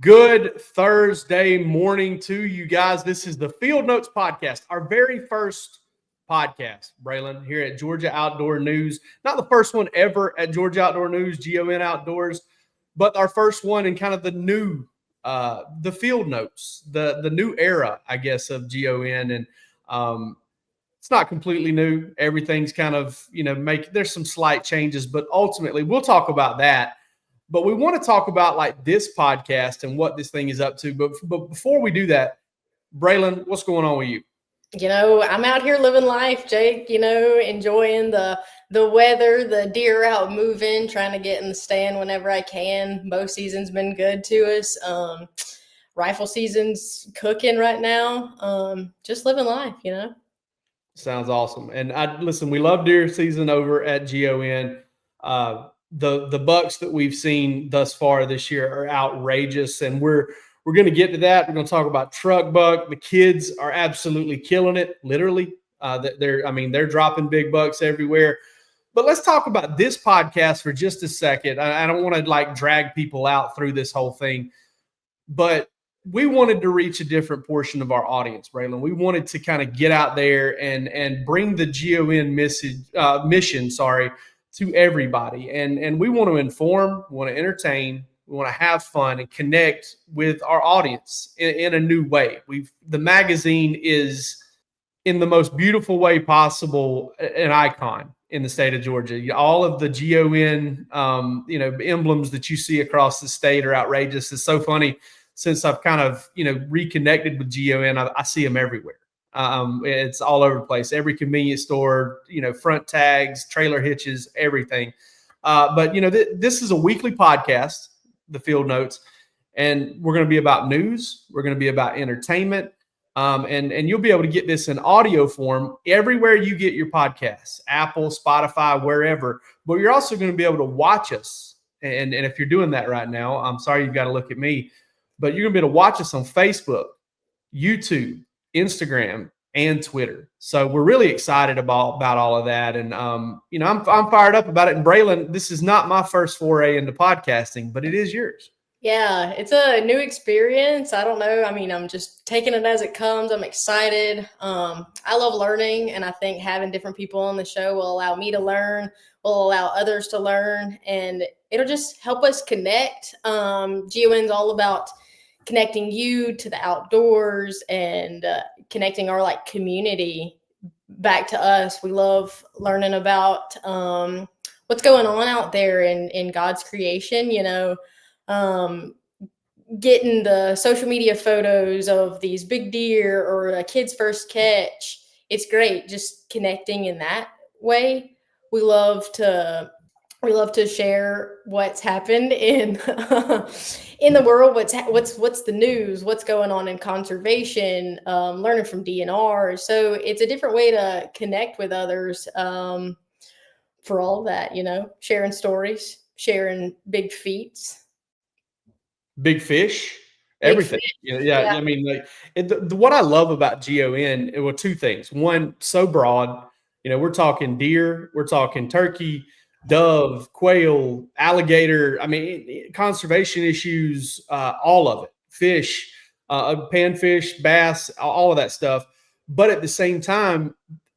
Good Thursday morning to you guys. This is the Field Notes Podcast, our very first podcast, Braelin, here at Georgia Outdoor News. Not the first one ever at Georgia Outdoor News, GON Outdoors, but our first one in kind of the new, the Field Notes, the new era, I guess, of GON. And it's not completely new. Everything's kind of, there's some slight changes, but ultimately we'll talk about that. But we want to talk about like this podcast and what this thing is up to. But before we do that, Braelin, what's going on with you? I'm out here living life, Jake, enjoying the weather, the deer out moving, trying to get in the stand whenever I can. Bow season's been good to us. Rifle season's cooking right now. Just living life, Sounds awesome. And listen, we love deer season over at GON. The bucks that we've seen thus far this year are outrageous, and we're going to get to that. We're going to talk about truck buck. The kids are absolutely killing it, literally. They're dropping big bucks everywhere. But let's talk about this podcast for just a second. I don't want to drag people out through this whole thing, but we wanted to reach a different portion of our audience, Braelin. We wanted to kind of get out there and bring the GON mission, to everybody. And we want to inform, we want to entertain, we want to have fun and connect with our audience in a new way. The magazine is, in the most beautiful way possible, an icon in the state of Georgia. All of the GON, emblems that you see across the state are outrageous. It's so funny. Since I've kind of, reconnected with GON, I see them everywhere. It's all over the place. Every convenience store, front tags, trailer hitches, everything. But this is a weekly podcast, the Field Notes, and we're going to be about news. We're going to be about entertainment. And you'll be able to get this in audio form everywhere you get your podcasts, Apple, Spotify, wherever. But you're also going to be able to watch us. And if you're doing that right now, I'm sorry you've got to look at me, but you're going to be able to watch us on Facebook, YouTube, Instagram, and Twitter. So we're really excited about all of that. And, I'm fired up about it. And Braelin, this is not my first foray into podcasting, but it is yours. Yeah, it's a new experience. I don't know. I'm just taking it as it comes. I'm excited. I love learning, and I think having different people on the show will allow me to learn, will allow others to learn, and it'll just help us connect. GON's all about connecting you to the outdoors and connecting our community back to us. We love learning about what's going on out there in God's creation, getting the social media photos of these big deer or a kid's first catch. It's great just connecting in that way. We love to share what's happened in in the world, what's the news, what's going on in conservation, learning from DNR. So it's a different way to connect with others for all of that, sharing stories, sharing big feats. Big fish, everything. Yeah. What I love about GON, well, two things. One, so broad. We're talking deer, we're talking turkey, dove, quail, alligator. Conservation issues, all of it. Fish, panfish, bass, all of that stuff. But at the same time,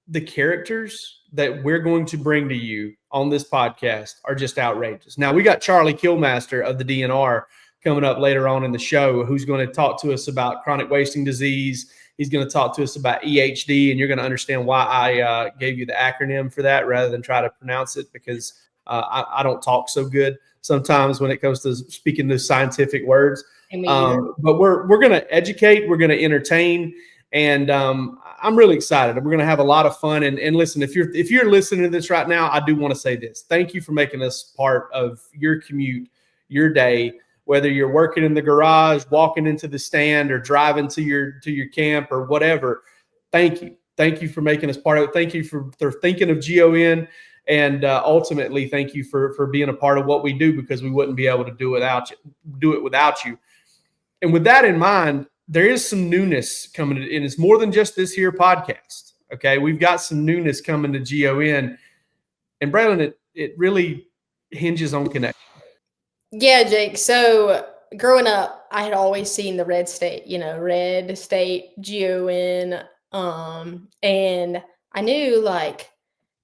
the characters that we're going to bring to you on this podcast are just outrageous. Now, we got Charlie Kilmaster of the DNR coming up later on in the show, who's going to talk to us about chronic wasting disease. He's going to talk to us about EHD, and you're going to understand why I gave you the acronym for that rather than try to pronounce it, because I don't talk so good sometimes when it comes to speaking those scientific words. But we're going to educate, we're going to entertain, and I'm really excited. We're going to have a lot of fun. And listen, if you're listening to this right now, I do want to say this. Thank you for making us part of your commute, your day. Whether you're working in the garage, walking into the stand, or driving to your camp or whatever, thank you. Thank you for making us part of it. Thank you for thinking of GON, and ultimately, thank you for being a part of what we do, because we wouldn't be able to do it without you. And with that in mind, there is some newness coming, and it's more than just this here podcast. Okay, we've got some newness coming to GON, and Braelin, it really hinges on connection. Yeah, Jake. So growing up, I had always seen the red state, red state GON. And I knew like,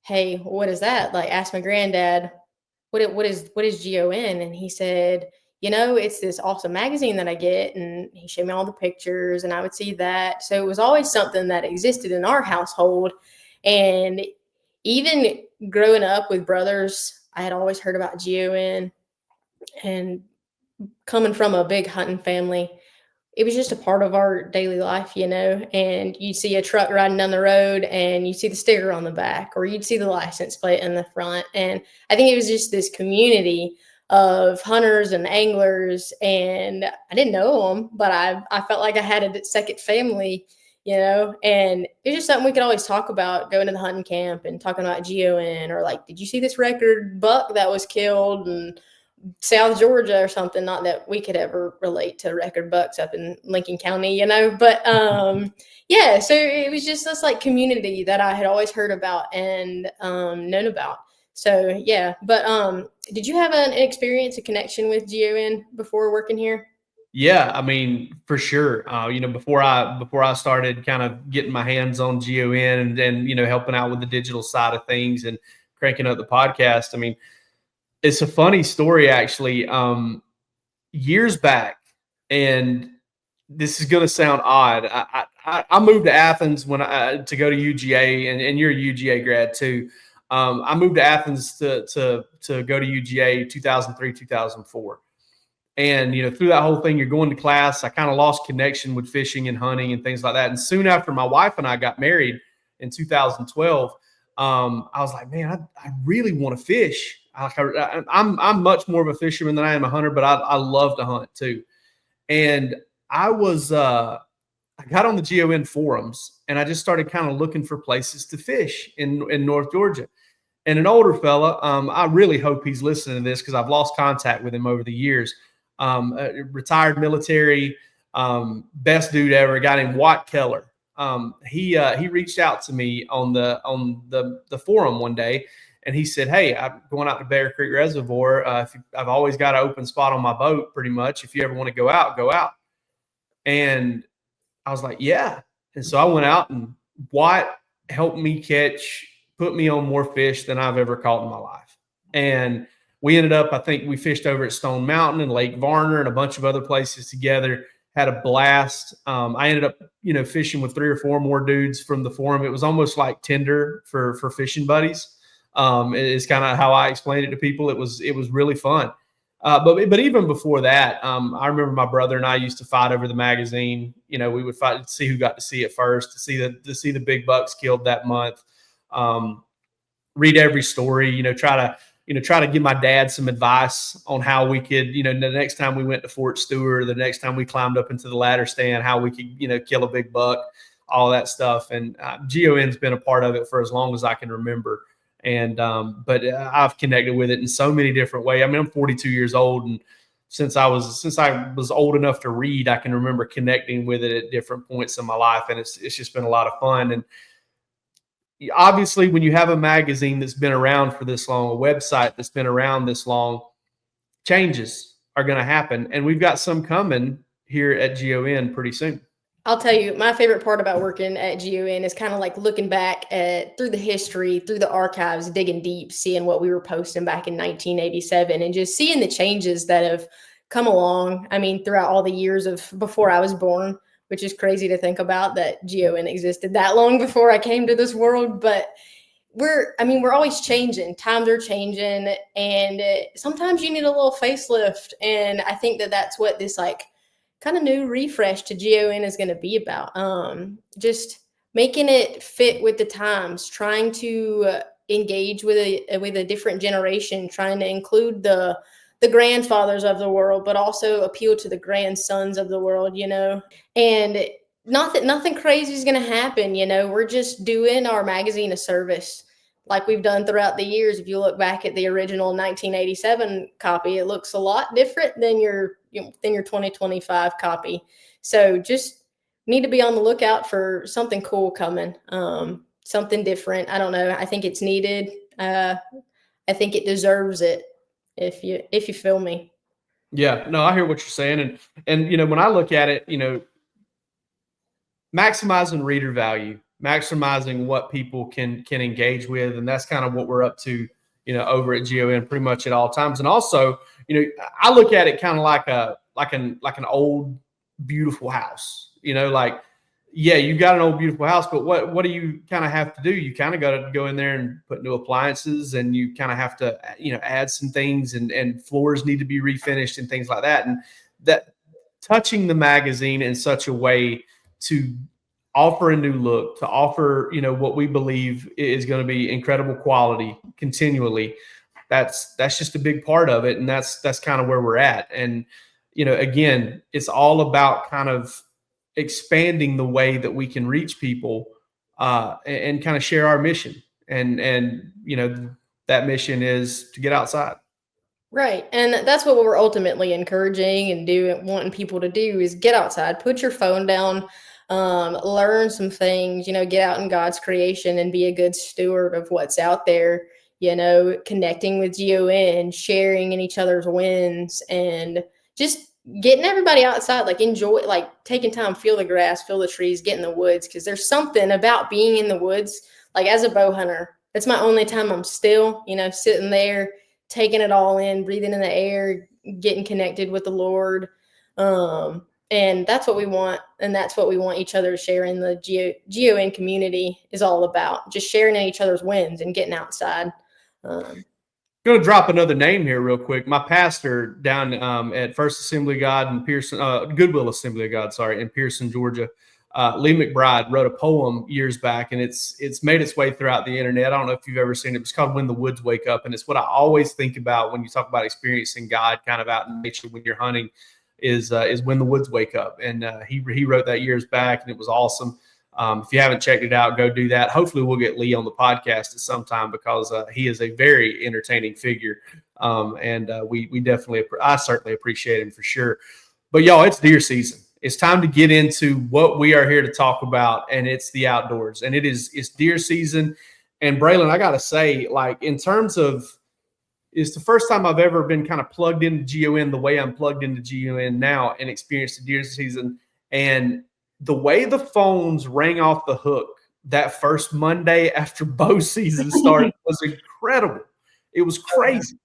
hey, what is that? Like, asked my granddad, what is GON? And he said, it's this awesome magazine that I get. And he showed me all the pictures, and I would see that. So it was always something that existed in our household. And even growing up with brothers, I had always heard about GON. And coming from a big hunting family, it was just a part of our daily life, and you'd see a truck riding down the road and you'd see the sticker on the back, or you'd see the license plate in the front. And I think it was just this community of hunters and anglers, and I didn't know them, but I felt like I had a second family, and it's just something we could always talk about, going to the hunting camp and talking about GON, or like, did you see this record buck that was killed in South Georgia or something? Not that we could ever relate to record bucks up in Lincoln County, but yeah, so it was just this like community that I had always heard about and known about. So yeah, but did you have an experience, a connection with GON before working here? Yeah, I mean, for sure. Before I started kind of getting my hands on GON and then helping out with the digital side of things and cranking up the podcast. I mean, it's a funny story actually. Years back, and this is going to sound odd. I moved to Athens to go to UGA, and you're a UGA grad too. I moved to Athens to go to UGA 2003, 2004. And, through that whole thing, you're going to class. I kind of lost connection with fishing and hunting and things like that. And soon after my wife and I got married in 2012, I was like, man, I really want to fish. I'm much more of a fisherman than I am a hunter, but I love to hunt too. And I got on the GON forums, and I just started kind of looking for places to fish in North Georgia. And an older fella, I really hope he's listening to this because I've lost contact with him over the years. Retired military, best dude ever, a guy named Watt Keller. He reached out to me on the forum one day, and he said, "Hey, I'm going out to Bear Creek Reservoir. I've always got an open spot on my boat, pretty much. If you ever want to go out, go out." And I was like, "Yeah." And so I went out, and Watt helped me put me on more fish than I've ever caught in my life. And we ended up, I think we fished over at Stone Mountain and Lake Varner and a bunch of other places together, had a blast. I ended up, fishing with 3 or 4 more dudes from the forum. It was almost like Tinder for fishing buddies. It's kind of how I explained it to people. It was really fun. But even before that, I remember my brother and I used to fight over the magazine. We would fight to see who got to see it first, to see the big bucks killed that month. Read every story. Try to give my dad some advice on how we could, the next time we went to Fort Stewart, the next time we climbed up into the ladder stand, how we could, kill a big buck, all that stuff. And GON's been a part of it for as long as I can remember. And but I've connected with it in so many different ways. I mean, I'm 42 years old, and since I was old enough to read, I can remember connecting with it at different points in my life, and it's just been a lot of fun. And obviously, when you have a magazine that's been around for this long, a website that's been around this long, changes are going to happen, and we've got some coming here at GON pretty soon. I'll tell you, my favorite part about working at GON is kind of like looking back through the history, through the archives, digging deep, seeing what we were posting back in 1987, and just seeing the changes that have come along. I mean, throughout all the years of before I was born, which is crazy to think about that GON existed that long before I came to this world. But we're always changing. Times are changing, and sometimes you need a little facelift. And I think that that's what this like kind of new refresh to GON is going to be about. Just making it fit with the times, trying to engage with a different generation, trying to include the grandfathers of the world, but also appeal to the grandsons of the world, and not that nothing crazy is going to happen. We're just doing our magazine a service like we've done throughout the years. If you look back at the original 1987 copy, it looks a lot different than your 2025 copy. So just need to be on the lookout for something cool coming, something different. I don't know. I think it's needed. I think it deserves it. If you feel me. Yeah, no, I hear what you're saying. And, when I look at it, maximizing reader value, maximizing what people can engage with, and that's kind of what we're up to, over at GON pretty much at all times. And also, I look at it kind of like an old beautiful house. Like, yeah, you've got an old beautiful house, but what do you kind of have to do? You kind of got to go in there and put new appliances, and you kind of have to add some things, and floors need to be refinished and things like that. And that touching the magazine in such a way to offer a new look, to offer, what we believe is going to be incredible quality continually. That's just a big part of it. And that's kind of where we're at. And, again, it's all about kind of expanding the way that we can reach people, and kind of share our mission. And, that mission is to get outside. Right. And that's what we're ultimately encouraging and wanting people to do is get outside, put your phone down, learn some things, get out in God's creation and be a good steward of what's out there, connecting with GON, sharing in each other's wins, and just getting everybody outside, like enjoy, like taking time, feel the grass, feel the trees, get in the woods. Cause there's something about being in the woods, like as a bow hunter, that's my only time I'm still, sitting there, taking it all in, breathing in the air, getting connected with the Lord. And that's what we want. And that's what we want each other to share in the GON community is all about, just sharing in each other's wins and getting outside. Going to drop another name here real quick. My pastor down at First Assembly of God in Pearson, Goodwill Assembly of God, sorry, in Pearson, Georgia, Lee McBride wrote a poem years back, and it's made its way throughout the internet. I don't know if you've ever seen it. It's called "When the Woods Wake Up," and it's what I always think about when you talk about experiencing God, kind of out in nature when you're hunting, is when the woods wake up. And he wrote that years back, and it was awesome. If you haven't checked it out, go do that. Hopefully we'll get Lee on the podcast at some time, because he is a very entertaining figure. And we definitely, I certainly appreciate him for sure. But y'all, it's deer season. It's time to get into what we are here to talk about, and it's the outdoors. And it's deer season. And Braelin, I got to say, like, in terms of, it's the first time I've ever been kind of plugged into GON the way I'm plugged into GON now and experienced the deer season. And the way the phones rang off the hook that first Monday after bow season started was incredible. It was crazy.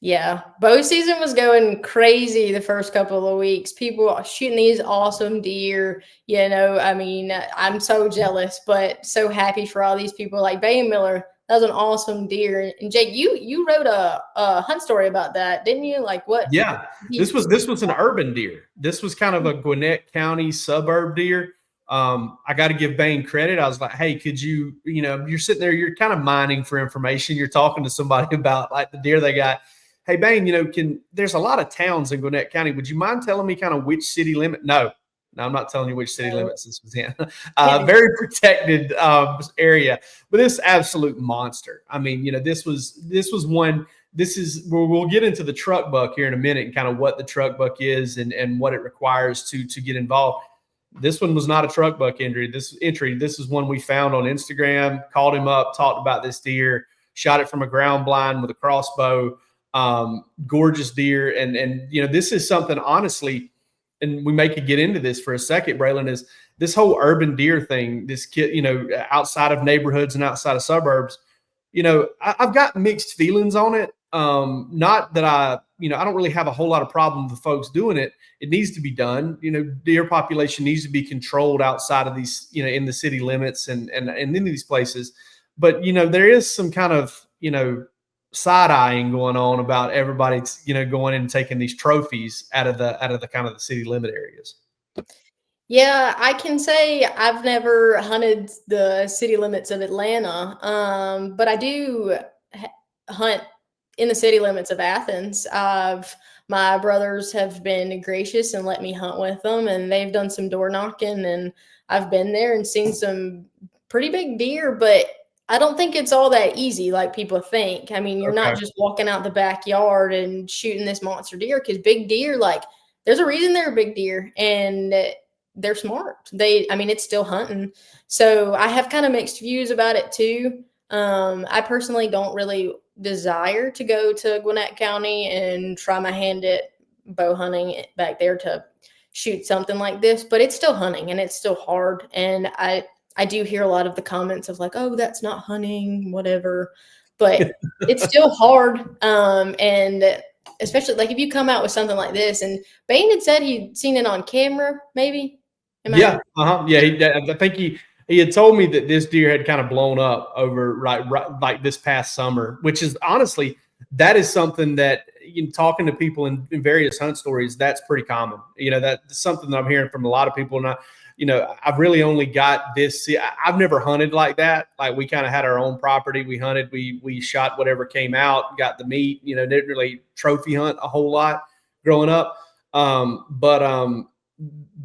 Yeah, bow season was going crazy the first couple of weeks. People shooting these awesome deer. I mean, I'm so jealous, but so happy for all these people. Like Bay Miller, that was an awesome deer. And Jake, you wrote a hunt story about that, didn't you? Like what? Yeah, this was an urban deer. This was kind of a Gwinnett County suburb deer. I got to give Bain credit. I was like, hey, could you, you're sitting there, you're kind of mining for information. You're talking to somebody about like the deer they got. Hey, Bain, there's a lot of towns in Gwinnett County. Would you mind telling me kind of which city limit? No, I'm not telling you which city limits this was in. Very protected area, but this absolute monster. I mean, this was one. We'll get into the truck buck here in a minute and kind of what the truck buck is and what it requires to get involved. This one was not a truck buck entry. This is one we found on Instagram, called him up, talked about this deer, shot it from a ground blind with a crossbow. Gorgeous deer. And this is something, honestly, and we may could get into this for a second, Braelin, is this whole urban deer thing, this kid, outside of neighborhoods and outside of suburbs, I've got mixed feelings on it. Not that I don't really have a whole lot of problem with folks doing it. It needs to be done. Deer population needs to be controlled outside of these, in the city limits and in these places. But, there is some kind of, side-eyeing going on about everybody, going in and taking these trophies out of the kind of the city limit areas. Yeah, I can say I've never hunted the city limits of Atlanta, but I do hunt in the city limits of Athens. My brothers have been gracious and let me hunt with them, and they've done some door knocking, and I've been there and seen some pretty big deer, but I don't think it's all that easy like people think. I mean, you're not just walking out the backyard and shooting this monster deer, because big deer, like, there's a reason they're a big deer, and they're smart. It's still hunting. So I have kind of mixed views about it too. I personally don't really desire to go to Gwinnett County and try my hand at bow hunting back there to shoot something like this, but it's still hunting and it's still hard. And I do hear a lot of the comments of like, oh, that's not hunting, whatever, but it's still hard. And especially like if you come out with something like this, and Bain had said he'd seen it on camera, maybe. Yeah, I think he had told me that this deer had kind of blown up over right like this past summer, which is honestly that is something that talking to people in various hunt stories, that's pretty common. That's something that I'm hearing from a lot of people, and I've really only got this. I've never hunted like that. Like we kind of had our own property. We hunted. We shot whatever came out, got the meat. Didn't really trophy hunt a whole lot growing up. But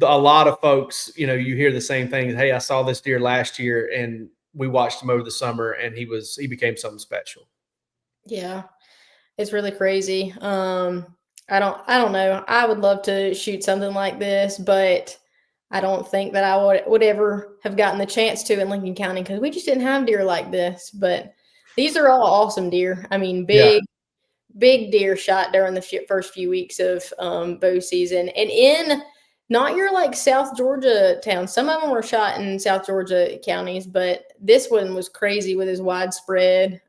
a lot of folks, you hear the same thing. Hey, I saw this deer last year, and we watched him over the summer, and he became something special. Yeah, it's really crazy. I don't know. I would love to shoot something like this, but I don't think that I would ever have gotten the chance to in Lincoln County because we just didn't have deer like this. But these are all awesome deer. I mean, big deer shot during the first few weeks of bow season, and in not your like South Georgia towns. Some of them were shot in South Georgia counties, but this one was crazy with his widespread.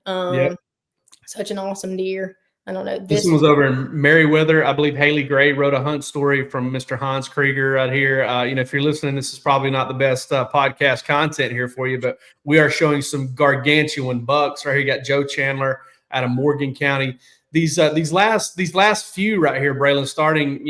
Such an awesome deer. I don't know. This one was over in Meriwether. I believe Haley Gray wrote a hunt story from Mr. Hans Krieger right here. If you're listening, this is probably not the best podcast content here for you, but we are showing some gargantuan bucks right here. You got Joe Chandler out of Morgan County. These last few right here, Braelin, starting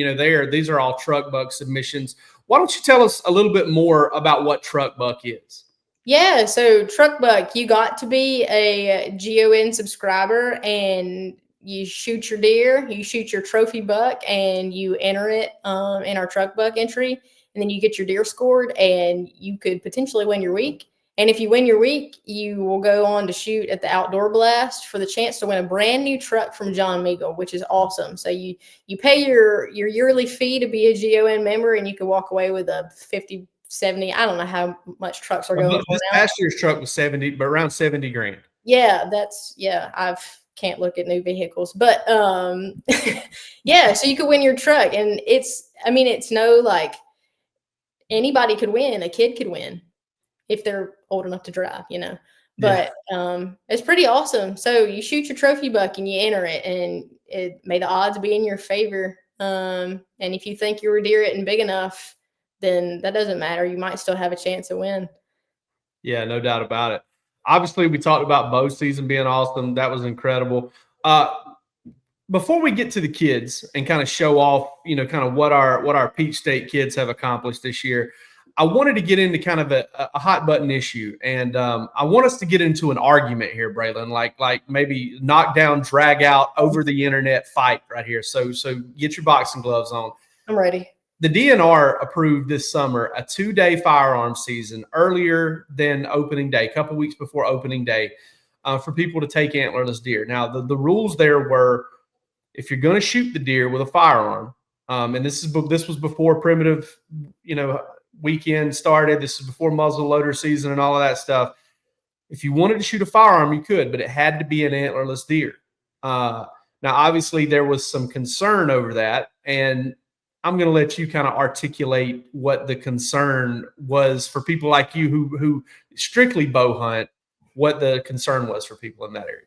these are all truck buck submissions. Why don't you tell us a little bit more about what truck buck is? Yeah, so truck buck, you got to be a GON subscriber, and you shoot your deer, you shoot your trophy buck, and you enter it in our truck buck entry, and then you get your deer scored, and you could potentially win your week. And if you win your week, you will go on to shoot at the Outdoor Blast for the chance to win a brand new truck from John Meagle, which is awesome. So you pay your yearly fee to be a GON member, and you can walk away with a 50, 70. I don't know how much trucks are going for this now. Last year's truck was 70, but around 70 grand. Yeah, can't look at new vehicles, but yeah, so you could win your truck, and it's no like anybody could win, a kid could win if they're old enough to drive, but it's pretty awesome. So you shoot your trophy buck and you enter it, and may the odds be in your favor. And if you think you're deer it and big enough, then that doesn't matter. You might still have a chance to win. Yeah, no doubt about it. Obviously, we talked about bow season being awesome. That was incredible. Before we get to the kids and kind of show off, kind of what our Peach State kids have accomplished this year, I wanted to get into kind of a hot button issue. And I want us to get into an argument here, Braelin, like maybe knock down, drag out over the internet fight right here. So get your boxing gloves on. I'm ready. The DNR approved this summer a 2-day firearm season earlier than opening day, a couple weeks before opening day, for people to take antlerless deer. Now, the rules there were, if you're going to shoot the deer with a firearm, and this was before primitive, weekend started. This is before muzzle loader season and all of that stuff. If you wanted to shoot a firearm, you could, but it had to be an antlerless deer. Now, obviously, there was some concern over that, and I'm going to let you kind of articulate what the concern was for people like you who strictly bow hunt, what the concern was for people in that area.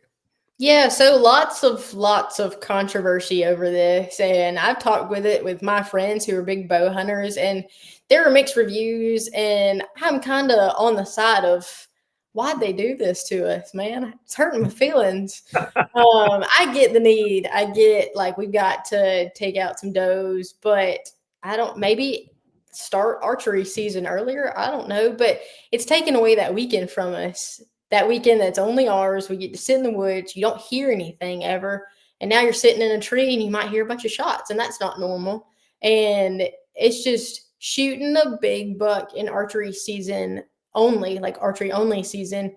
Yeah, so lots of controversy over this, and I've talked with my friends who are big bow hunters, and there are mixed reviews, and I'm kind of on the side of why'd they do this to us, man? It's hurting my feelings. I get the need. I get like we've got to take out some does, but I don't maybe start archery season earlier. I don't know, but it's taken away that weekend from us. That weekend that's only ours. We get to sit in the woods. You don't hear anything ever. And now you're sitting in a tree and you might hear a bunch of shots, and that's not normal. And it's just shooting a big buck in archery season only, like archery only season,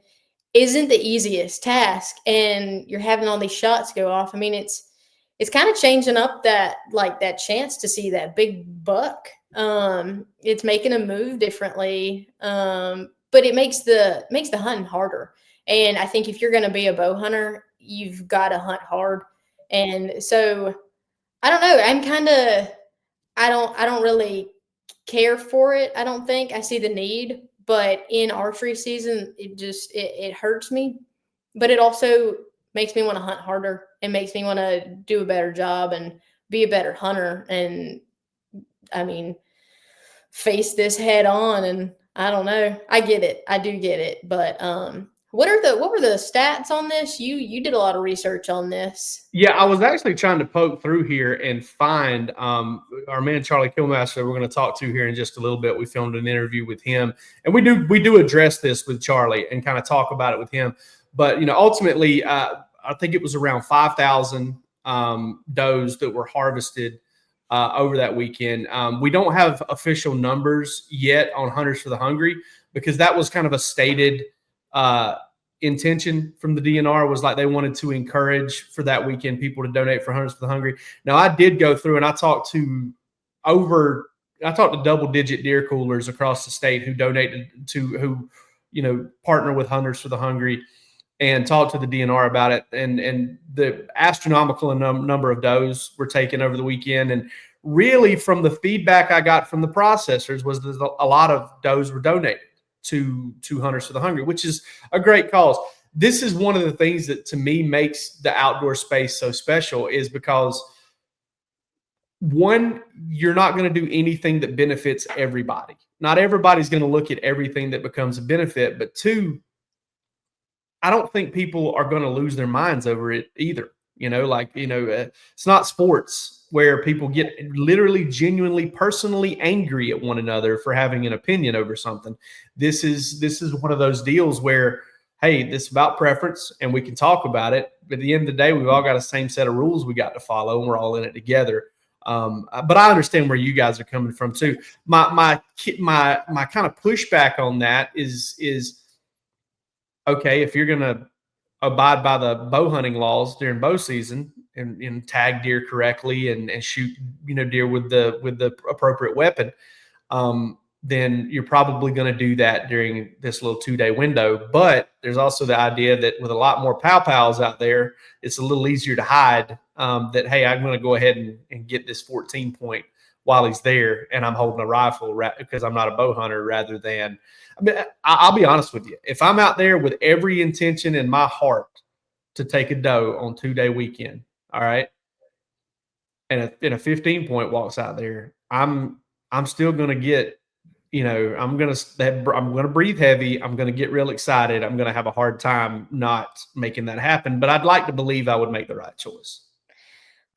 isn't the easiest task. And you're having all these shots go off. I mean, it's kind of changing up that chance to see that big buck. It's making them move differently. But it makes the hunting harder. And I think if you're going to be a bow hunter, you've got to hunt hard. And so I don't know. I don't really care for it. I don't think I see the need, but in archery season, it hurts me, but it also makes me want to hunt harder and makes me want to do a better job and be a better hunter. And I mean, face this head on. And I don't know. I get it. I do get it. But what were the stats on this? You did a lot of research on this. Yeah, I was actually trying to poke through here and find our man Charlie Kilmaster. We're going to talk to here in just a little bit. We filmed an interview with him, and we do address this with Charlie and kind of talk about it with him. But ultimately, I think it was around 5,000 does that were harvested over that weekend. We don't have official numbers yet on Hunters for the Hungry because that was kind of a stated intention from the DNR, was like they wanted to encourage for that weekend people to donate for Hunters for the Hungry. Now, I did go through and I talked to double-digit deer coolers across the state who donated who partner with Hunters for the Hungry, and talked to the DNR about it. And the astronomical number of does were taken over the weekend. And really, from the feedback I got from the processors, was that a lot of does were donated to Hunters for the Hungry, which is a great cause. This is one of the things that to me makes the outdoor space so special, is because one, you're not going to do anything that benefits everybody. Not everybody's going to look at everything that becomes a benefit, but two, I don't think people are going to lose their minds over it either. It's not sports where people get literally, genuinely, personally angry at one another for having an opinion over something. This is one of those deals where, hey, this is about preference and we can talk about it. But at the end of the day, we've all got the same set of rules we got to follow, and we're all in it together. But I understand where you guys are coming from too. My kind of pushback on that is okay, if you're going to abide by the bow hunting laws during bow season and tag deer correctly and shoot deer with the appropriate weapon, then you're probably going to do that during this little 2-day window. But there's also the idea that with a lot more pow-pows out there, it's a little easier to hide that, hey, I'm going to go ahead and get this 14 point while he's there, and I'm holding a rifle because I'm not a bow hunter, rather than, I mean, I'll be honest with you. If I'm out there with every intention in my heart to take a doe on 2-day weekend, all right, and a 15 point walks out there, I'm still going to get, I'm going to breathe heavy. I'm going to get real excited. I'm going to have a hard time not making that happen. But I'd like to believe I would make the right choice.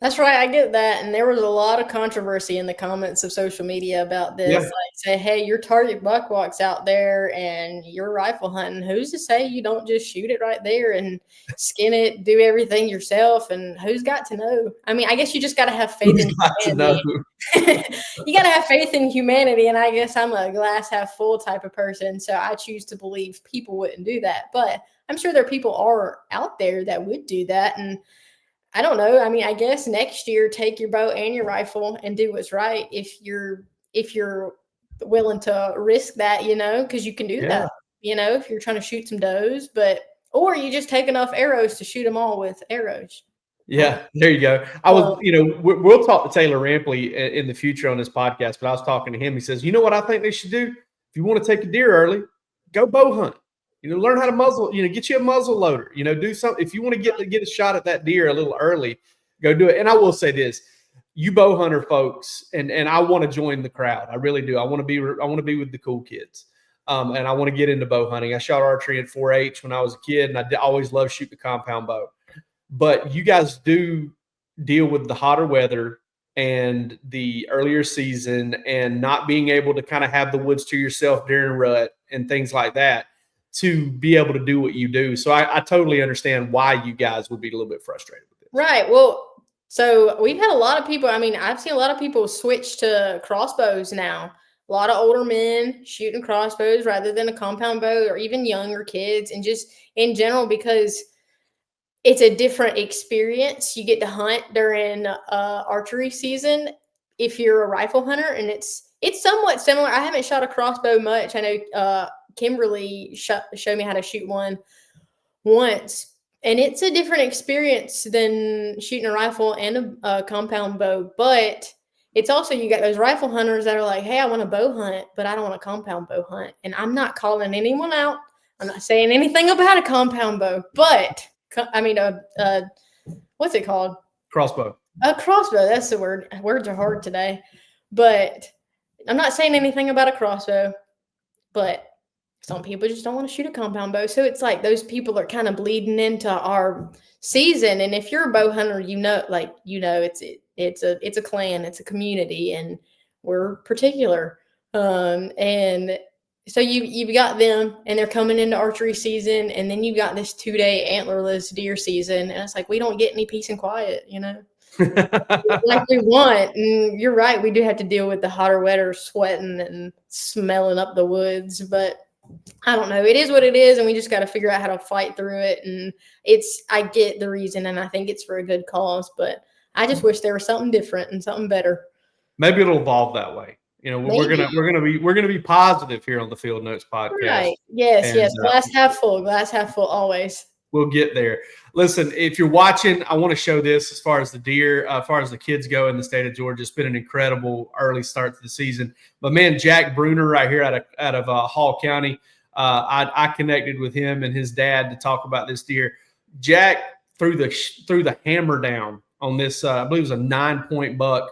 That's right. I get that. And there was a lot of controversy in the comments of social media about this. Yeah. Like, say, hey, your target buck walks out there and you're rifle hunting. Who's to say you don't just shoot it right there and skin it, do everything yourself? And who's got to know? I mean, I guess you just got to have faith in humanity. You got to have faith in humanity. And I guess I'm a glass half full type of person. So I choose to believe people wouldn't do that. But I'm sure there are people out there that would do that. And I don't know. I mean, I guess next year take your bow and your rifle and do what's right if you're willing to risk that, because you can do that, if you're trying to shoot some does, or you just take enough arrows to shoot them all with arrows. Yeah, there you go. We'll talk to Taylor Rampley in the future on this podcast, but I was talking to him. He says, you know what I think they should do? If you want to take a deer early, go bow hunt. Learn how to muzzle, get you a muzzle loader, do something. If you want to get a shot at that deer a little early, go do it. And I will say this, you bow hunter folks, and I want to join the crowd. I really do. I want to be with the cool kids. And I want to get into bow hunting. I shot archery at 4-H when I was a kid, and I always loved shooting the compound bow. But you guys do deal with the hotter weather and the earlier season and not being able to kind of have the woods to yourself during rut and things like that, to be able to do what you do. So I totally understand why you guys would be a little bit frustrated with it. Right. Well, so we've had a lot of people. I mean, I've seen a lot of people switch to crossbows now. A lot of older men shooting crossbows rather than a compound bow, or even younger kids, and just in general, because it's a different experience. You get to hunt during archery season if you're a rifle hunter, and it's somewhat similar. I haven't shot a crossbow much. I know Kimberly showed me how to shoot one once, And it's a different experience than shooting a rifle and a compound bow. But it's also, you got those rifle hunters that are like, hey, I want a bow hunt, but I don't want a compound bow hunt. And I'm not calling anyone out. I'm not saying anything about a compound bow, but I mean, what's it called? Crossbow. A crossbow. That's the word. Words are hard today. But I'm not saying anything about a crossbow, but some people just don't want to shoot a compound bow. So it's like those people are kind of bleeding into our season. And if you're a bow hunter, it's a clan, it's a community, and we're particular. And so you've got them, and they're coming into archery season, and then you've got this 2-day antlerless deer season, and it's like we don't get any peace and quiet, like we want. And you're right, we do have to deal with the hotter, wetter, sweating and smelling up the woods, but I don't know. It is what it is, and we just got to figure out how to fight through it. And I get the reason, and I think it's for a good cause, but I just wish there was something different and something better. Maybe it'll evolve that way. We're gonna be positive here on the Field Notes podcast. Right. Yes. Glass half full. Glass half full always. We'll get there. Listen, if you're watching, I want to show this as far as the deer, as far as the kids go in the state of Georgia. It's been an incredible early start to the season. My man Jack Bruner, right here out of Hall County, I connected with him and his dad to talk about this deer. Jack threw the hammer down on this. I believe it was a 9-point buck.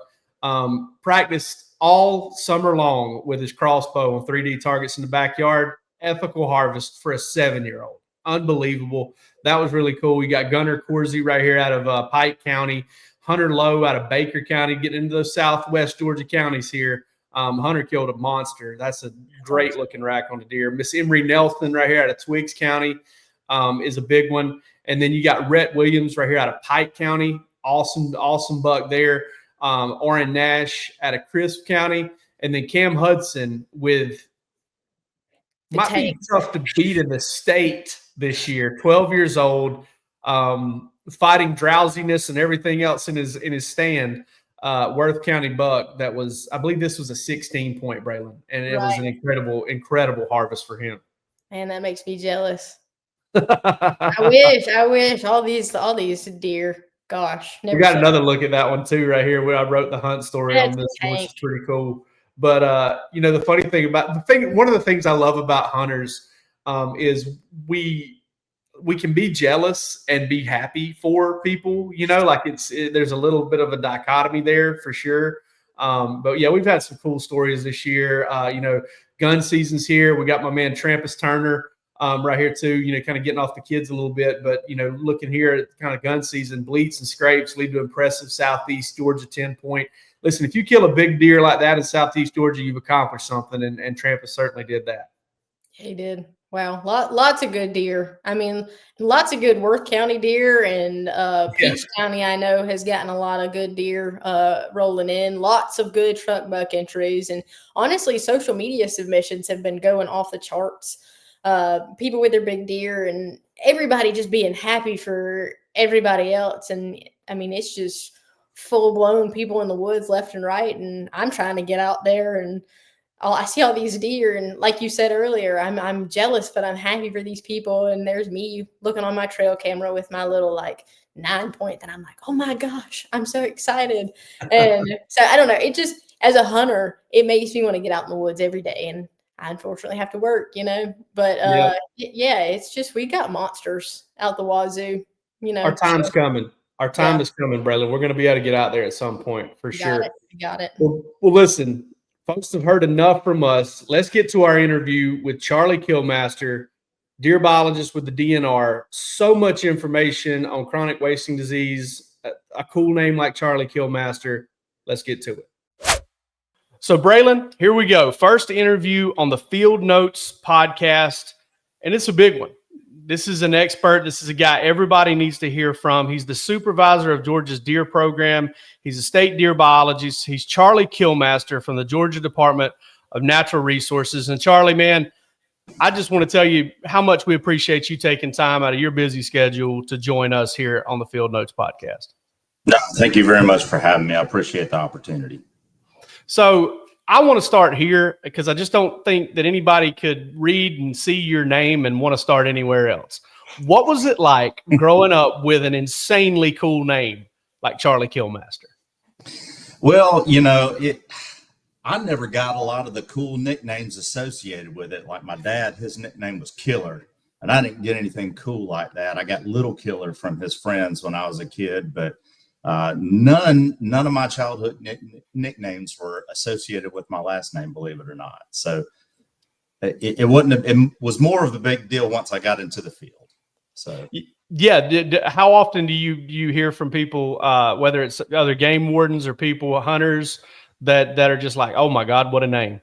Practiced all summer long with his crossbow on 3D targets in the backyard. Ethical harvest for a 7-year-old. Unbelievable. That was really cool. We got Gunnar Corsi right here out of Pike County, Hunter Lowe out of Baker County, getting into those southwest Georgia counties here. Hunter killed a monster. That's a great looking rack on the deer. Miss Emery Nelson right here out of Twiggs County is a big one. And then you got Rhett Williams right here out of Pike County. Awesome buck there. Orrin Nash out of Crisp County. And then Cam Hudson with might be tough to beat in the state this year. 12 years old, fighting drowsiness and everything else in his stand. Worth County buck. That was, I believe, this was a 16-point Braelin, and it was an incredible harvest for him. Man, that makes me jealous. I wish all these deer. Gosh, we got another look at that one too, right here. Where I wrote the hunt story on this, which is pretty cool. But the funny thing about one of the things I love about hunters is we can be jealous and be happy for people. Like there's a little bit of a dichotomy there for sure. But yeah, we've had some cool stories this year. Gun season's here. We got my man Trampus Turner right here too. Kind of getting off the kids a little bit, but looking here at kind of gun season, bleats and scrapes lead to impressive Southeast Georgia 10-point. Listen, if you kill a big deer like that in Southeast Georgia, you've accomplished something, and Trampus certainly did that. He did. Wow. Lots of good deer. I mean, lots of good Worth County deer, and Peach County, I know, has gotten a lot of good deer rolling in. Lots of good truck buck entries. And honestly, social media submissions have been going off the charts. People with their big deer and everybody just being happy for everybody else. And I mean, it's just full-blown people in the woods left and right. And I'm trying to get out there, and I see all these deer, and like you said earlier, I'm jealous, but I'm happy for these people. And there's me looking on my trail camera with my little 9-point, and I'm like, oh my gosh, I'm so excited. And so I don't know, it just, as a hunter, it makes me want to get out in the woods every day. And I unfortunately have to work, but it's just, we got monsters out the wazoo, Our time's coming. Our time is coming, Braelin. We're going to be able to get out there at some point for sure. Got it. Well, listen, folks have heard enough from us. Let's get to our interview with Charlie Kilmaster, deer biologist with the DNR. So much information on chronic wasting disease. A cool name like Charlie Kilmaster. Let's get to it. So, Braelin, here we go. First interview on the Field Notes podcast, and it's a big one. This is an expert. This is a guy everybody needs to hear from. He's the supervisor of Georgia's deer program. He's a state deer biologist. He's Charlie Kilmaster from the Georgia Department of Natural Resources. And Charlie, man, I just want to tell you how much we appreciate you taking time out of your busy schedule to join us here on the Field Notes podcast. No, thank you very much for having me. I appreciate the opportunity. So I want to start here because I just don't think that anybody could read and see your name and want to start anywhere else. What was it like growing up with an insanely cool name like Charlie Kilmaster? Well, I never got a lot of the cool nicknames associated with it. Like my dad, his nickname was Killer, and I didn't get anything cool like that. I got Little Killer from his friends when I was a kid, but none of my childhood nicknames were associated with my last name, believe it or not. So it was more of a big deal once I got into the field. So yeah, how often do you hear from people, whether it's other game wardens or people, hunters, that are just like, oh my God, what a name?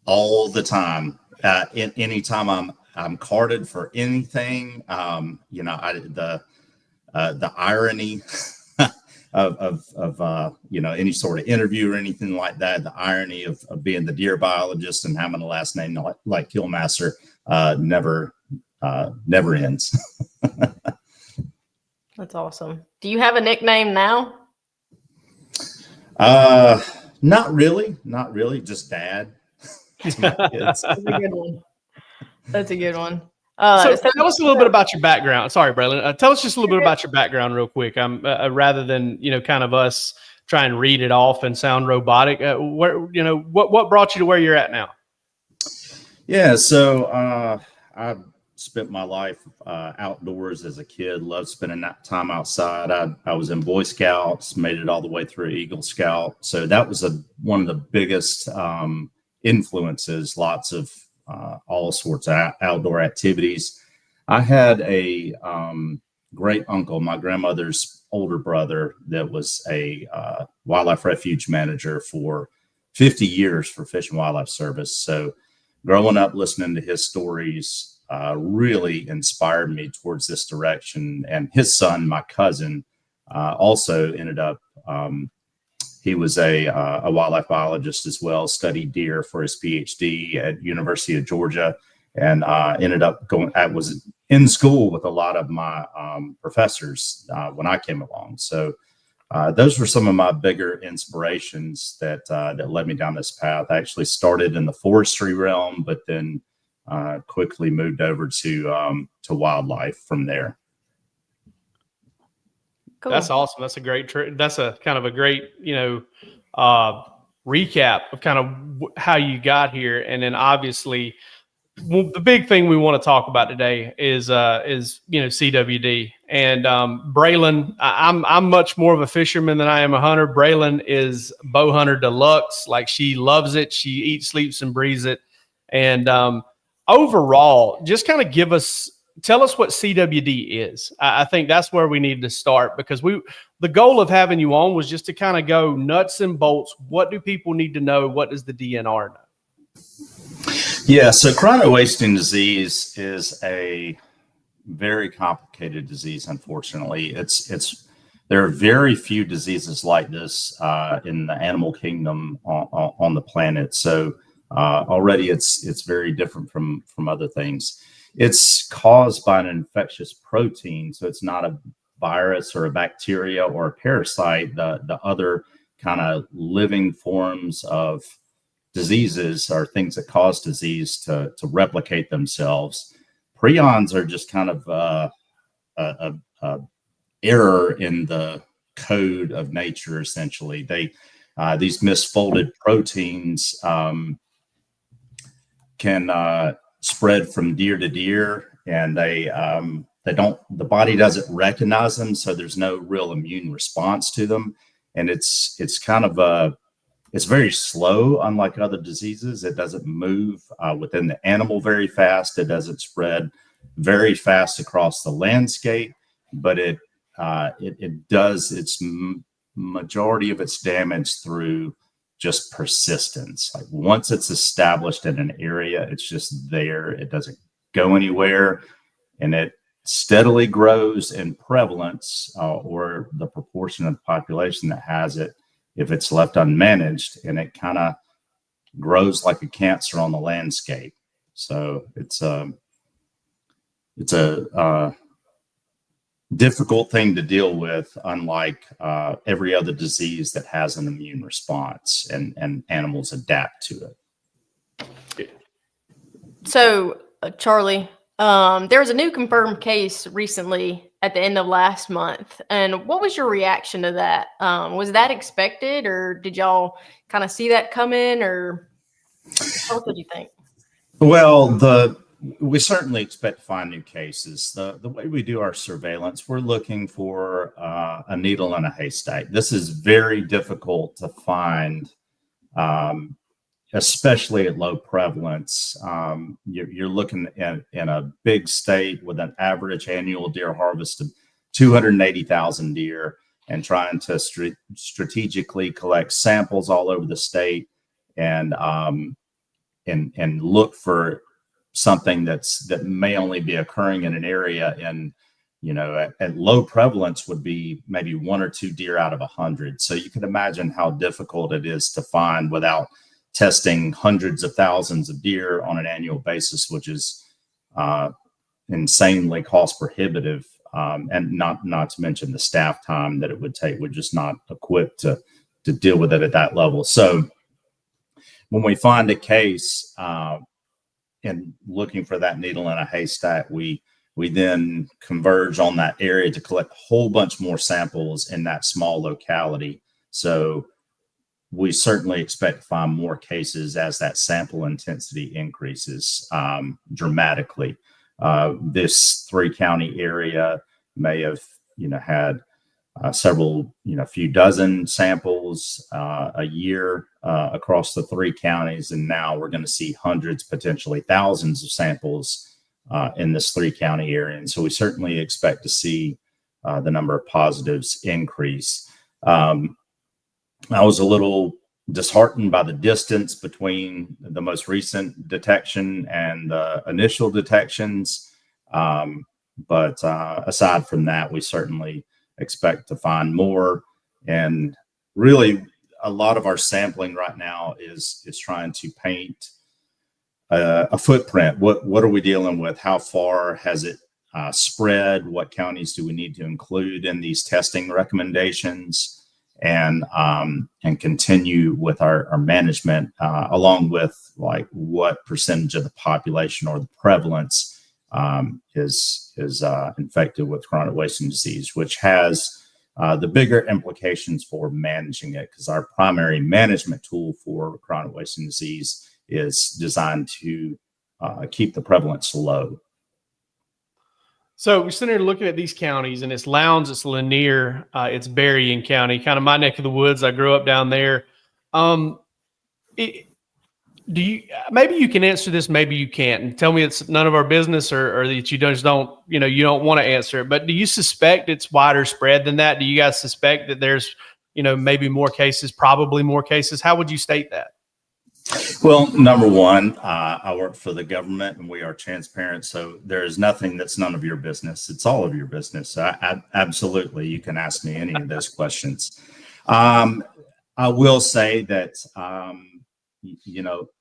All the time. Anytime I'm carded for anything, the irony of any sort of interview or anything like that, the irony of being the deer biologist and having a last name like Killmaster never ends. That's awesome. Do you have a nickname now? Not really. Just Dad. That's a good one. That's a good one. So tell us a little bit about your background. Sorry, Braelin. Tell us just a little bit about your background real quick. Rather than, kind of us try and read it off and sound robotic. What brought you to where you're at now? Yeah. So, I spent my life outdoors as a kid, loved spending that time outside. I was in Boy Scouts, made it all the way through Eagle Scout. So that was one of the biggest influences, lots of all sorts of outdoor activities. I had a great uncle, my grandmother's older brother, that was a wildlife refuge manager for 50 years for Fish and Wildlife Service. So growing up listening to his stories really inspired me towards this direction. And his son, my cousin, also ended up, he was a wildlife biologist as well, studied deer for his PhD at University of Georgia, and ended up I was in school with a lot of my professors when I came along. So those were some of my bigger inspirations that led me down this path. I actually started in the forestry realm, but then quickly moved over to wildlife from there. Cool. That's awesome. That's a great. That's a kind of a great, recap of kind of how you got here, and then obviously, the big thing we want to talk about today is CWD and Braelin. I'm much more of a fisherman than I am a hunter. Braelin is bow hunter deluxe. Like, she loves it. She eats, sleeps, and breathes it. And overall, just kind of tell us what CWD is. I think that's where we need to start, because the goal of having you on was just to kind of go nuts and bolts. What do people need to know? What does the DNR know? Yeah, so chronic wasting disease is a very complicated disease. Unfortunately, there are very few diseases like this in the animal kingdom on the planet. So already it's very different from other things. It's caused by an infectious protein, so it's not a virus or a bacteria or a parasite. The other kind of living forms of diseases are things that cause disease to replicate themselves. Prions are just kind of a error in the code of nature. Essentially, these misfolded proteins can spread from deer to deer, and the body doesn't recognize them, so there's no real immune response to them, and it's very slow. Unlike other diseases, it doesn't move within the animal very fast. It doesn't spread very fast across the landscape, but it does its majority of its damage through just persistence. Like, once it's established in an area, it's just there. It doesn't go anywhere, and it steadily grows in prevalence or the proportion of the population that has it if it's left unmanaged, and it kind of grows like a cancer on the landscape. So it's a difficult thing to deal with, unlike every other disease that has an immune response, and animals adapt to it. So, Charlie, There was a new confirmed case recently at the end of last month. And what was your reaction to that? Was that expected, or did y'all kind of see that coming, or what did you think? Well, we certainly expect to find new cases. The way we do our surveillance, we're looking for a needle in a haystack. This is very difficult to find, especially at low prevalence. You're looking at in a big state with an average annual deer harvest of 280,000 deer, and trying to strategically collect samples all over the state and look for something that may only be occurring in an area, and at low prevalence would be maybe 1 or 2 deer out of 100. So you can imagine how difficult it is to find without testing hundreds of thousands of deer on an annual basis, which is insanely cost prohibitive, and not to mention the staff time that it would take. We're just not equipped to deal with it at that level. So when we find a case and looking for that needle in a haystack, we then converge on that area to collect a whole bunch more samples in that small locality. So we certainly expect to find more cases as that sample intensity increases dramatically. This 3-county area may have, had several, few dozen samples a year across the 3 counties, and now we're going to see hundreds, potentially thousands of samples in this 3-county area. And so we certainly expect to see the number of positives increase. I was a little disheartened by the distance between the most recent detection and the initial detections. But aside from that, we certainly expect to find more. And really, a lot of our sampling right now is trying to paint a footprint. What are we dealing with? How far has it spread? What counties do we need to include in these testing recommendations? And continue with our management, along with like what percentage of the population or the prevalence is infected with chronic wasting disease, which has the bigger implications for managing it, because our primary management tool for chronic wasting disease is designed to keep the prevalence low. So we're sitting here looking at these counties, and it's Lowndes, it's Lanier, it's Berrien County, kind of my neck of the woods. I grew up down there. Maybe you can answer this, maybe you can't, and tell me it's none of our business, or that you don't want to answer it. But do you suspect it's wider spread than that? Do you guys suspect that there's, maybe more cases, probably more cases? How would you state that? Well, number one, I work for the government, and we are transparent. So there is nothing that's none of your business. It's all of your business. Absolutely, you can ask me any of those questions. I will say that,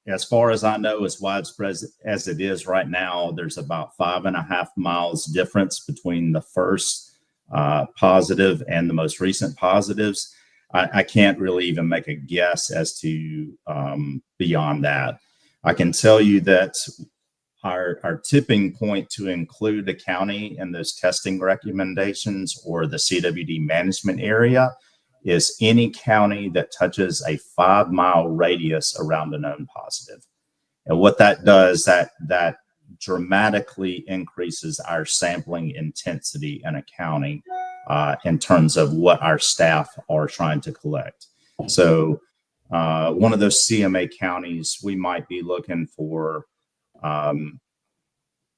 as far as I know, as widespread as it is right now, there's about 5.5 miles difference between the first positive and the most recent positives. I can't really even make a guess as to beyond that. I can tell you that our tipping point to include a county in those testing recommendations or the CWD management area is any county that touches a 5-mile radius around a known positive. And what that does, that dramatically increases our sampling intensity in a county in terms of what our staff are trying to collect. So one of those CMA counties, we might be looking for,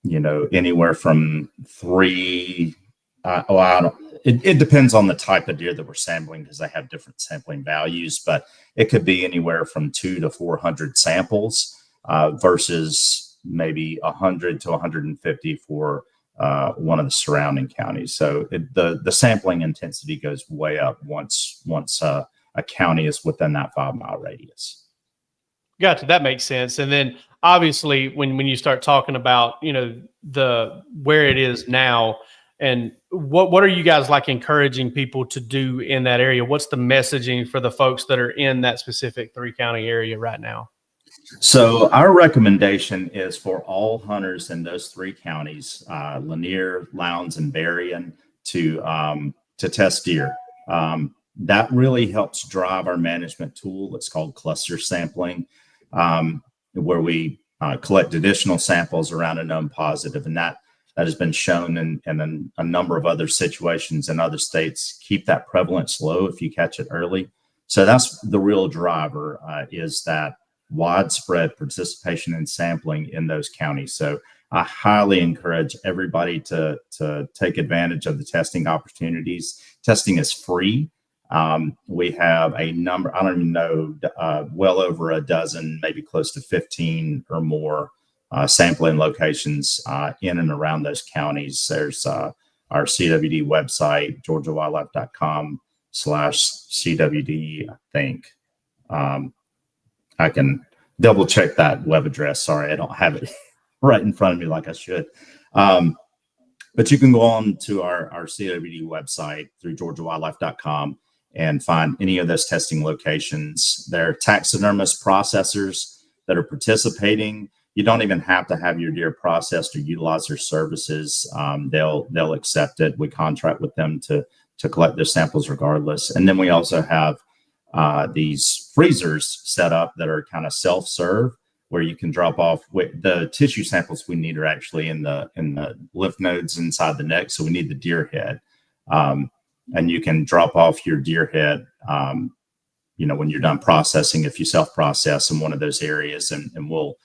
anywhere from 3. It depends on the type of deer that we're sampling, because they have different sampling values, but it could be anywhere from 200 to 400 samples versus maybe 100 to 150 for one of the surrounding counties. So the sampling intensity goes way up once a county is within that 5-mile radius. Gotcha. That makes sense. And then obviously when you start talking about, the where it is now, and what are you guys like encouraging people to do in that area? What's the messaging for the folks that are in that specific 3-county area right now? So our recommendation is for all hunters in those 3 counties, Lanier, Lowndes, and Berrien, to test deer. That really helps drive our management tool. It's called cluster sampling, where we collect additional samples around a known positive, and that has been shown in a number of other situations in other states. Keep that prevalence low if you catch it early. So that's the real driver, is that widespread participation in sampling in those counties. So I highly encourage everybody to take advantage of the testing opportunities. Testing is free. We have a number, I don't even know, well over a dozen, maybe close to 15 or more sampling locations in and around those counties. There's our CWD website, georgiawildlife.com/CWD, I think. I can double check that web address. Sorry, I don't have it right in front of me like I should. But you can go on to our CWD website through georgiawildlife.com and find any of those testing locations. There are taxidermist processors that are participating. You don't even have to have your deer processed or utilize their services. They'll accept it. We contract with them to collect their samples regardless. And then we also have these freezers set up that are kind of self-serve, where you can drop off the tissue samples we need are actually in the lymph nodes inside the neck. So we need the deer head. And you can drop off your deer head, when you're done processing, if you self-process in one of those areas, and we'll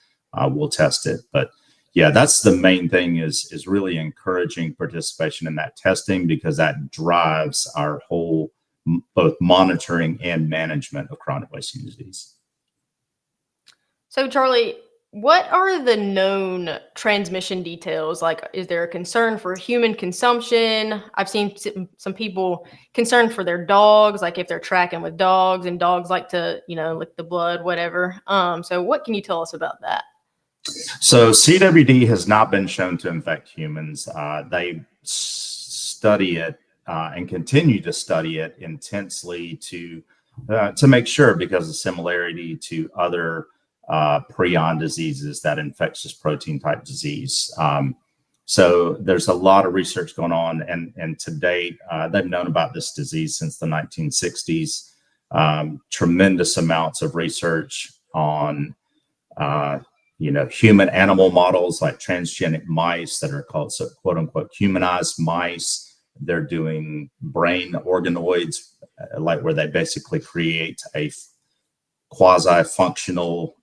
test it. But yeah, that's the main thing, is really encouraging participation in that testing, because that drives our whole both monitoring and management of chronic wasting disease. So, Charlie, what are the known transmission details? Like, is there a concern for human consumption? I've seen some people concerned for their dogs, like if they're tracking with dogs, and dogs like to, lick the blood, whatever. So what can you tell us about that? So CWD has not been shown to infect humans. They study it and continue to study it intensely to make sure, because of similarity to other prion diseases, that infectious protein type disease. So there's a lot of research going on, and to date, they've known about this disease since the 1960s. Tremendous amounts of research on human animal models like transgenic mice that are called, so quote unquote, humanized mice. They're doing brain organoids, like where they basically create a quasi-functional,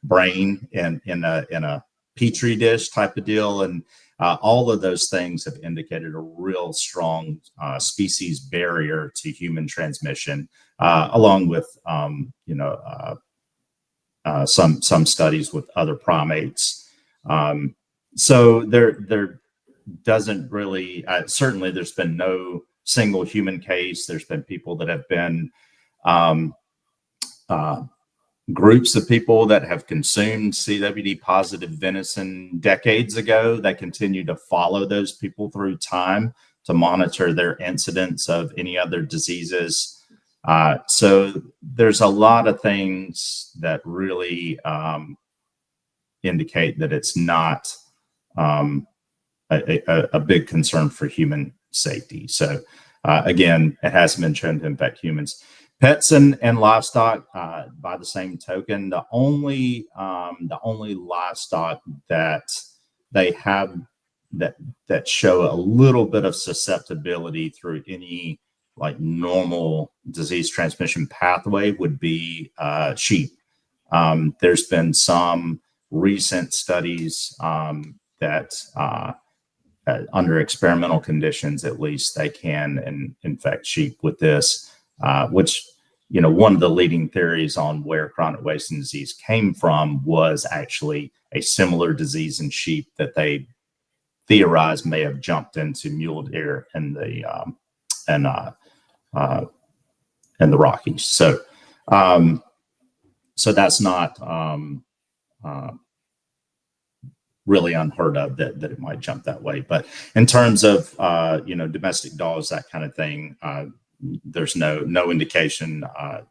brain in a petri dish type of deal, and all of those things have indicated a real strong species barrier to human transmission, along with some studies with other primates. So there doesn't really, certainly there's been no single human case. There's been people that have been groups of people that have consumed CWD positive venison decades ago. They continue to follow those people through time to monitor their incidence of any other diseases. So there's a lot of things that really indicate that it's not a big concern for human safety. So again, it hasn't been shown to infect humans. Pets and livestock, by the same token, the only livestock that they have that show a little bit of susceptibility through any like normal disease transmission pathway would be sheep. There's been some recent studies that under experimental conditions, at least, they can infect sheep with this, which, one of the leading theories on where chronic wasting disease came from was actually a similar disease in sheep that they theorized may have jumped into mule deer in the Rockies. So that's not really unheard of that it might jump that way. But in terms of domestic dogs, that kind of thing, there's no indication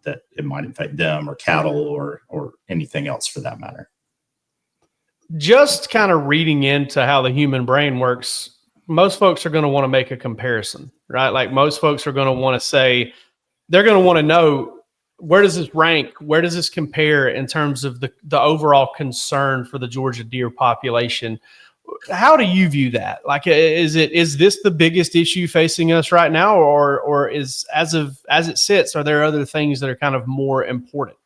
that it might infect them or cattle or anything else for that matter. Just kind of reading into how the human brain works, most folks are going to want to make a comparison, right? Like most folks are going to want to say, they're going to want to know, where does this rank? Where does this compare in terms of the overall concern for the Georgia deer population? How do you view that? Like, is this the biggest issue facing us right now, or is as it sits, are there other things that are kind of more important?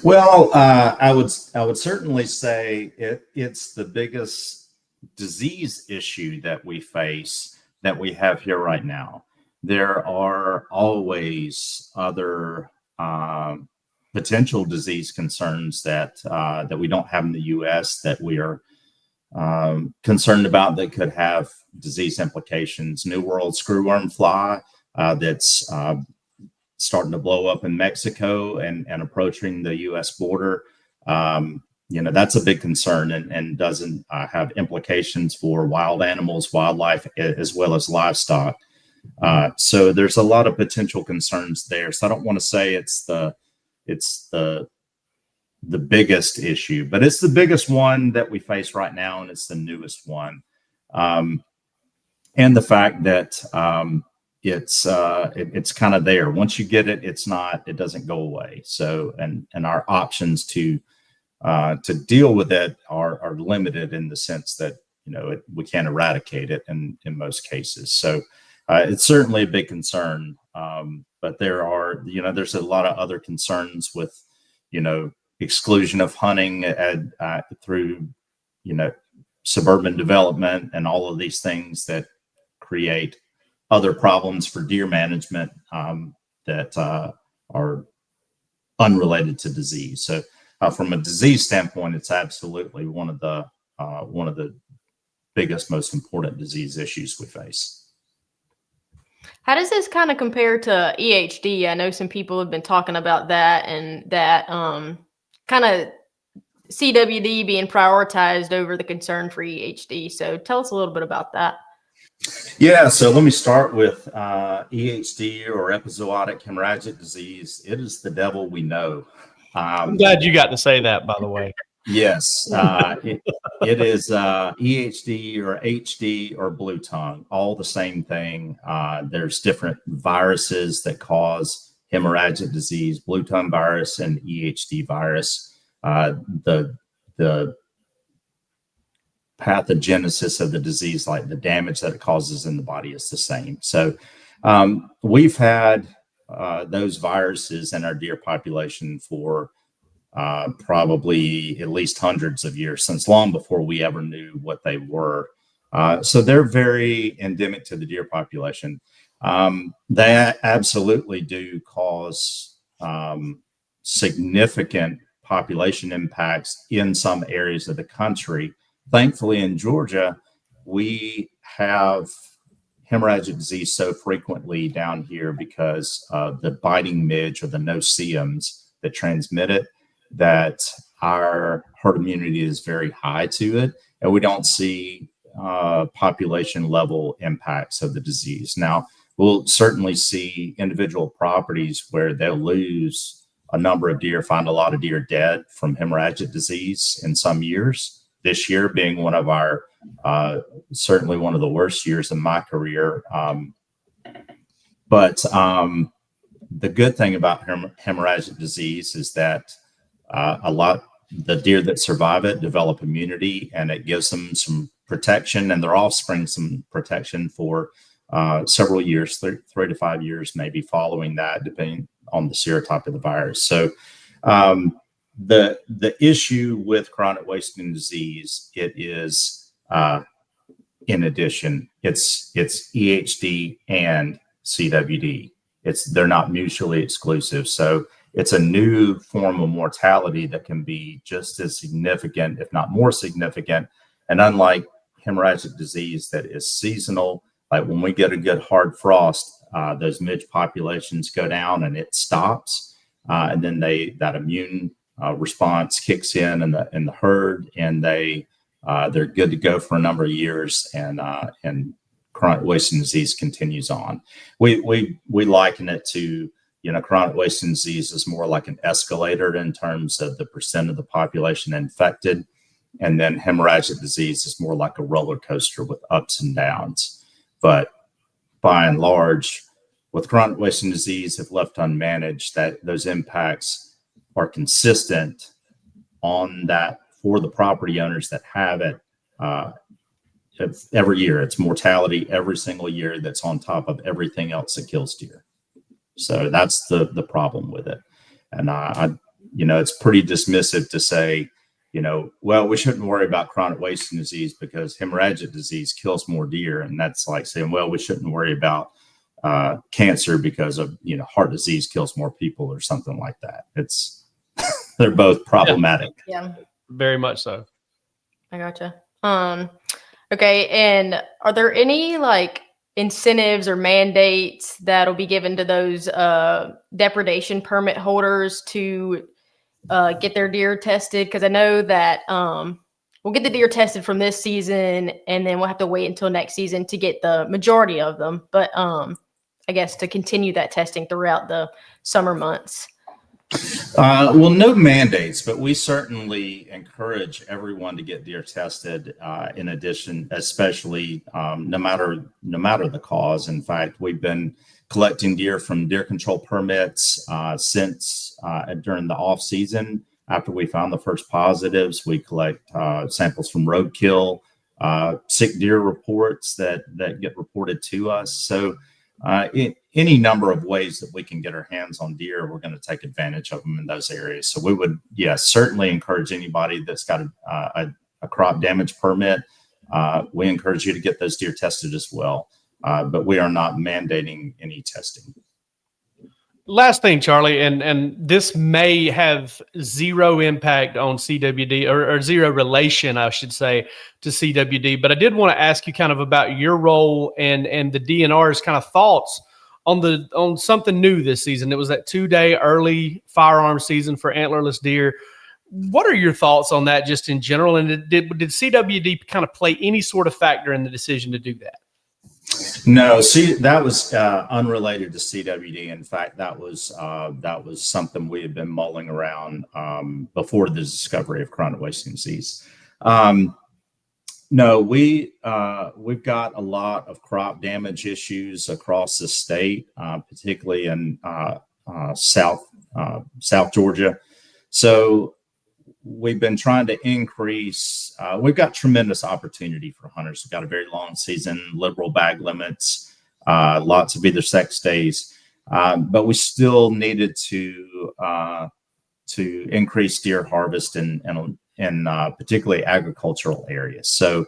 Well, I would certainly say it's the biggest disease issue that we face, that we have here right now. There are always other potential disease concerns that we don't have in the U.S. that we are concerned about that could have disease implications. New World screwworm fly that's starting to blow up in Mexico and approaching the U.S. border. That's a big concern and doesn't have implications for wild animals, wildlife, as well as livestock. So there's a lot of potential concerns there. So I don't want to say it's the biggest issue, but it's the biggest one that we face right now, and it's the newest one. And the fact that it's kind of there. Once you get it, it doesn't go away. So, and our options to deal with it are limited in the sense that, we can't eradicate it in most cases. So it's certainly a big concern. But there's a lot of other concerns with, exclusion of hunting through, suburban development and all of these things that create other problems for deer management that are unrelated to disease. So from a disease standpoint, it's absolutely one of the biggest, most important disease issues we face. How does this kind of compare to EHD? I know some people have been talking about that, and that kind of CWD being prioritized over the concern for EHD. So tell us a little bit about that. Yeah, so let me start with EHD, or Epizootic Hemorrhagic Disease. It is the devil we know. I'm glad you got to say that, by the way. Yes, it is EHD or HD or blue tongue, all the same thing. There's different viruses that cause hemorrhagic disease: blue tongue virus and EHD virus. The pathogenesis of the disease, like the damage that it causes in the body, is the same. So we've had those viruses in our deer population for probably at least hundreds of years, since long before we ever knew what they were. So they're very endemic to the deer population. They absolutely do cause significant population impacts in some areas of the country. Thankfully, in Georgia, we have hemorrhagic disease so frequently down here because of the biting midge, or the no-see-ums that transmit it, that our herd immunity is very high to it, and we don't see population level impacts of the disease. Now, we'll certainly see individual properties where they'll lose a number of deer, find a lot of deer dead from hemorrhagic disease in some years. This year being one of our, certainly one of the worst years in my career. But the good thing about hemorrhagic disease is that the deer that survive it develop immunity, and it gives them some protection and their offspring some protection for several years, 3 to 5 years, maybe following that, depending on the serotype of the virus. So the issue with chronic wasting disease, it is in addition, it's EHD and CWD. They're not mutually exclusive. So it's a new form of mortality that can be just as significant, if not more significant. And unlike hemorrhagic disease that is seasonal, like when we get a good hard frost, those midge populations go down and it stops, and then that immune response kicks in the herd, and they're good to go for a number of years and chronic wasting disease continues on. We liken it to, chronic wasting disease is more like an escalator in terms of the percent of the population infected. And then hemorrhagic disease is more like a roller coaster with ups and downs. But by and large, with chronic wasting disease, if left unmanaged, that those impacts are consistent on that for the property owners that have it. Every year, it's mortality every single year that's on top of everything else that kills deer. So that's the problem with it. And it's pretty dismissive to say, well, we shouldn't worry about chronic wasting disease because hemorrhagic disease kills more deer. And that's like saying, well, we shouldn't worry about cancer because of, heart disease kills more people or something like that. They're both problematic. Yeah. Very much so. I gotcha. Okay. And are there any like incentives or mandates that'll be given to those depredation permit holders to get their deer tested? Because I know that we'll get the deer tested from this season, and then we'll have to wait until next season to get the majority of them. But I guess to continue that testing throughout the summer months. Well, no mandates, but we certainly encourage everyone to get deer tested. In addition, especially no matter the cause. In fact, we've been collecting deer from deer control permits since during the off season. After we found the first positives, we collect samples from roadkill, sick deer reports that get reported to us. So any number of ways that we can get our hands on deer, we're going to take advantage of them in those areas. So we would, certainly encourage anybody that's got a crop damage permit. We encourage you to get those deer tested as well. But we are not mandating any testing. Last thing, Charlie, and this may have zero impact on CWD or zero relation, I should say, to CWD. But I did want to ask you kind of about your role and the DNR's kind of thoughts on something new this season. It was that 2-day early firearm season for antlerless deer. What are your thoughts on that just in general? And did CWD kind of play any sort of factor in the decision to do that? No, see, that was unrelated to CWD. In fact, that was something we had been mulling around before the discovery of chronic wasting disease. No, we've got a lot of crop damage issues across the state, particularly in South Georgia. So we've been trying to increase. We've got tremendous opportunity for hunters. We've got a very long season, liberal bag limits, lots of either sex days, but we still needed to increase deer harvest in particularly agricultural areas. So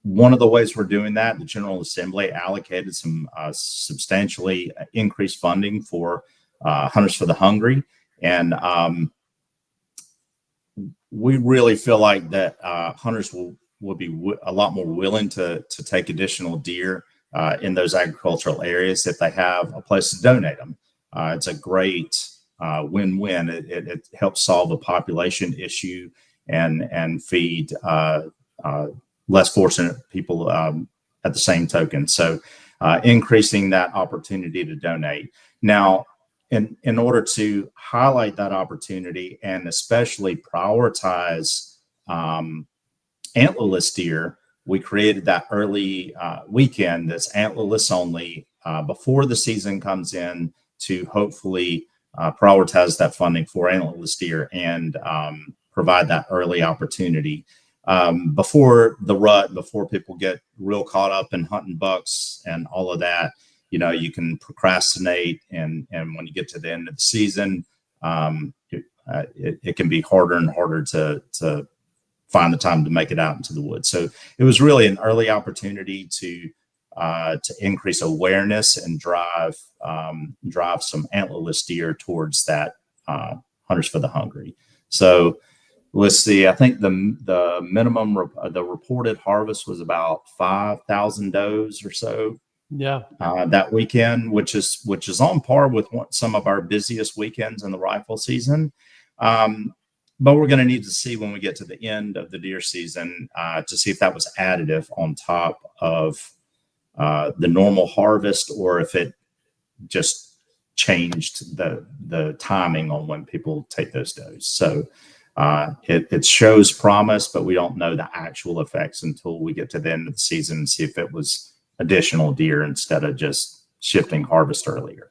one of the ways we're doing that, the General Assembly allocated some substantially increased funding for Hunters for the Hungry, and we really feel like that hunters will be a lot more willing to take additional deer in those agricultural areas if they have a place to donate them. It's a great win-win. It helps solve a population issue and feed less fortunate people at the same token. So increasing that opportunity to donate. Now, in order to highlight that opportunity and especially prioritize antlerless deer, we created that early weekend that's antlerless only before the season comes in to hopefully prioritize that funding for antlerless deer and provide that early opportunity before the rut, before people get real caught up in hunting bucks and all of that. You can procrastinate, and when you get to the end of the season, it can be harder and harder to find the time to make it out into the woods. So it was really an early opportunity to increase awareness and drive some antlerless deer towards that Hunters for the Hungry. So let's see. I think the minimum the reported harvest was about 5,000 does or so. Yeah, that weekend, which is on par with some of our busiest weekends in the rifle season. but we're going to need to see when we get to the end of the deer season to see if that was additive on top of the normal harvest, or if it just changed the timing on when people take those does. So it shows promise, but we don't know the actual effects until we get to the end of the season and see if it was additional deer instead of just shifting harvest earlier.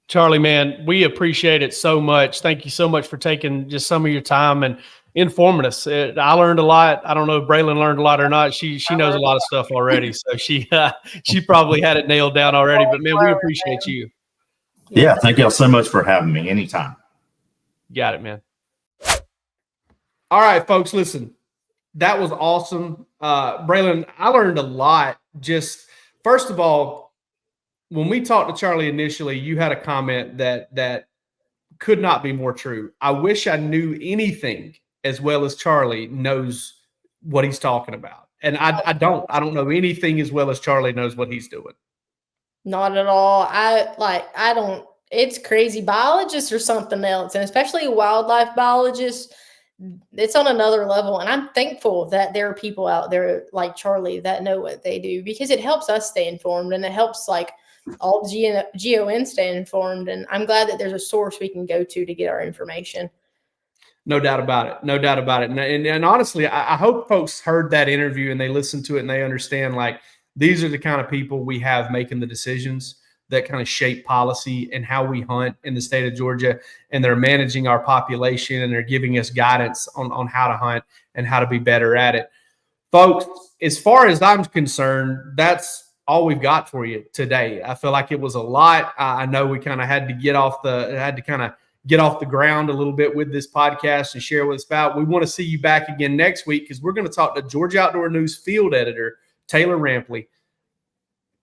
Charlie, man, we appreciate it so much. Thank you so much for taking just some of your time and informing us. I learned a lot. I don't know if Braelin learned a lot or not. She knows a lot of stuff already, so she probably had it nailed down already. But man, we appreciate you. Yeah, thank y'all so much for having me. Anytime. Got it, man. All right, folks, listen. That was awesome. Braelin, I learned a lot. Just first of all, when we talked to Charlie initially, you had a comment that could not be more true. I wish I knew anything as well as Charlie knows what he's talking about. And I don't know anything as well as Charlie knows what he's doing. Not at all. I don't, it's crazy. Biologists are something else, and especially wildlife biologists, it's on another level. And I'm thankful that there are people out there like Charlie that know what they do, because it helps us stay informed, and it helps like all GON stay informed. And I'm glad that there's a source we can go to get our information. No doubt about it. No doubt about it. And honestly, I hope folks heard that interview and they listened to it and they understand, like, these are the kind of people we have making the decisions that kind of shape policy and how we hunt in the state of Georgia. And they're managing our population, and they're giving us guidance on how to hunt and how to be better at it. Folks, as far as I'm concerned, that's all we've got for you today. I feel like it was a lot. I know we kind of had to get off the ground a little bit with this podcast and share what it's about. We want to see you back again next week, because we're going to talk to Georgia Outdoor News field editor Taylor Rampley,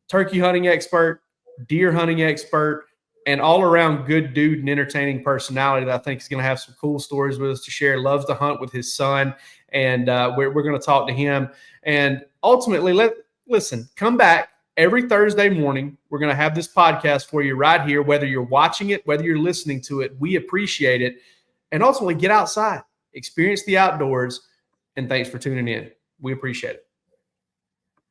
turkey hunting expert, deer hunting expert, and all around good dude and entertaining personality that I think is going to have some cool stories with us to share. Loves to hunt with his son, and we're going to talk to him. And ultimately, listen, come back every Thursday morning. We're going to have this podcast for you right here, whether you're watching it, whether you're listening to it. We appreciate it. And ultimately, get outside, experience the outdoors, and thanks for tuning in. We appreciate it.